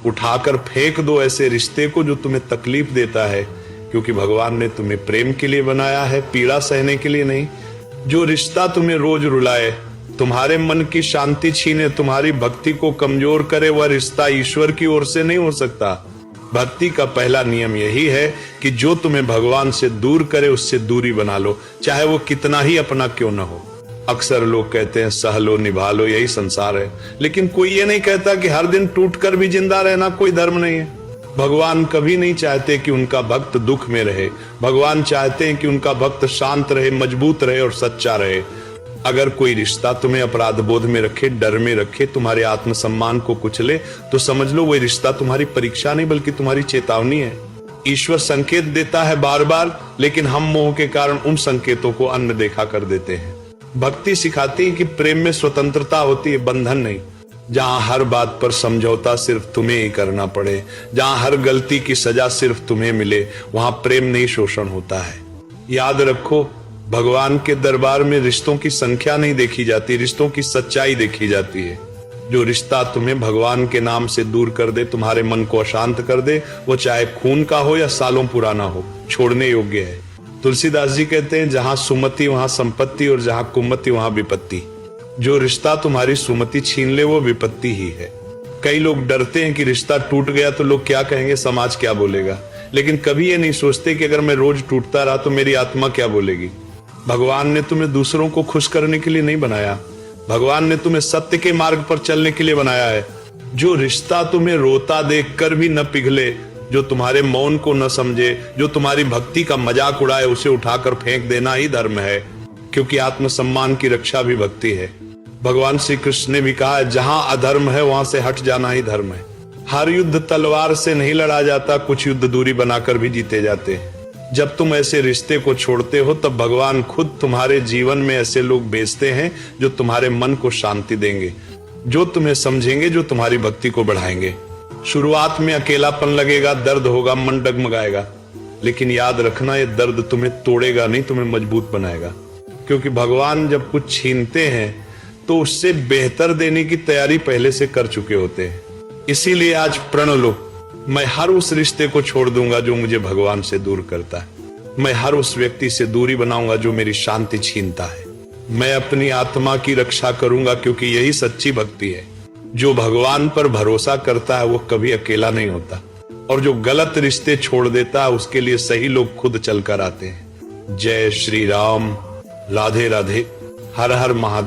उठाकर फेंक दो ऐसे रिश्ते को जो तुम्हें तकलीफ देता है, क्योंकि भगवान ने तुम्हें प्रेम के लिए बनाया है, पीड़ा सहने के लिए नहीं। जो रिश्ता तुम्हें रोज रुलाए, तुम्हारे मन की शांति छीने, तुम्हारी भक्ति को कमजोर करे, वह रिश्ता ईश्वर की ओर से नहीं हो सकता। भक्ति का पहला नियम यही है कि जो तुम्हें भगवान से दूर करे उससे दूरी बना लो, चाहे वो कितना ही अपना क्यों न हो। अक्सर लोग कहते हैं सह लो निभा लो, यही संसार है, लेकिन कोई ये नहीं कहता कि हर दिन टूट कर भी जिंदा रहना कोई धर्म नहीं है। भगवान कभी नहीं चाहते कि उनका भक्त दुख में रहे। भगवान चाहते हैं कि उनका भक्त शांत रहे, मजबूत रहे और सच्चा रहे। अगर कोई रिश्ता तुम्हें अपराध बोध में रखे, डर में रखे, तुम्हारे आत्मसम्मान को कुचले, तो समझ लो वही रिश्ता तुम्हारी परीक्षा नहीं बल्कि तुम्हारी चेतावनी है। ईश्वर संकेत देता है बार बार, लेकिन हम मोह के कारण उन संकेतों को अनदेखा कर देते हैं। भक्ति सिखाती है कि प्रेम में स्वतंत्रता होती है, बंधन नहीं। जहां हर बात पर समझौता सिर्फ तुम्हें ही करना पड़े, जहां हर गलती की सजा सिर्फ तुम्हें मिले, वहां प्रेम नहीं शोषण होता है। याद रखो, भगवान के दरबार में रिश्तों की संख्या नहीं देखी जाती, रिश्तों की सच्चाई देखी जाती है। जो रिश्ता तुम्हें भगवान के नाम से दूर कर दे, तुम्हारे मन को अशांत कर दे, वो चाहे खून का हो या सालों पुराना हो, छोड़ने योग्य है। तुलसीदास जी कहते हैं, जहां सुमति वहां संपत्ति और जहां कुमति वहां विपत्ति। जो रिश्ता तुम्हारी सुमति छीन ले वो विपत्ति ही है। कई लोग डरते हैं कि रिश्ता टूट गया तो लोग क्या कहेंगे, समाज क्या बोलेगा, लेकिन कभी ये नहीं सोचते कि अगर मैं रोज टूटता रहा तो मेरी आत्मा क्या बोलेगी। भगवान ने तुम्हें दूसरों को खुश करने के लिए नहीं बनाया, भगवान ने तुम्हें सत्य के मार्ग पर चलने के लिए बनाया है। जो रिश्ता तुम्हें रोता देखकर भी न पिघले, जो तुम्हारे मौन को न समझे, जो तुम्हारी भक्ति का मजाक उड़ाए, उसे उठाकर फेंक देना ही धर्म है, क्योंकि आत्मसम्मान की रक्षा भी भक्ति है। भगवान श्री कृष्ण ने भी कहा है, जहां अधर्म है वहां से हट जाना ही धर्म है। हर युद्ध तलवार से नहीं लड़ा जाता, कुछ युद्ध दूरी बनाकर भी जीते जाते हैं। जब तुम ऐसे रिश्ते को छोड़ते हो तब भगवान खुद तुम्हारे जीवन में ऐसे लोग भेजते हैं जो तुम्हारे मन को शांति देंगे, जो तुम्हें समझेंगे, जो तुम्हारी भक्ति को बढ़ाएंगे। शुरुआत में अकेलापन लगेगा, दर्द होगा, मन डगमगाएगा, लेकिन याद रखना ये दर्द तुम्हें तोड़ेगा नहीं, तुम्हें मजबूत बनाएगा। क्योंकि भगवान जब कुछ छीनते हैं तो उससे बेहतर देने की तैयारी पहले से कर चुके होते हैं। इसीलिए आज प्रण लो, मैं हर उस रिश्ते को छोड़ दूंगा जो मुझे भगवान से दूर करता है। मैं हर उस व्यक्ति से दूरी बनाऊंगा जो मेरी शांति छीनता है। मैं अपनी आत्मा की रक्षा करूंगा, क्योंकि यही सच्ची भक्ति है। जो भगवान पर भरोसा करता है वो कभी अकेला नहीं होता, और जो गलत रिश्ते छोड़ देता है उसके लिए सही लोग खुद चलकर आते हैं। जय श्री राम, राधे राधे, हर हर महादेव।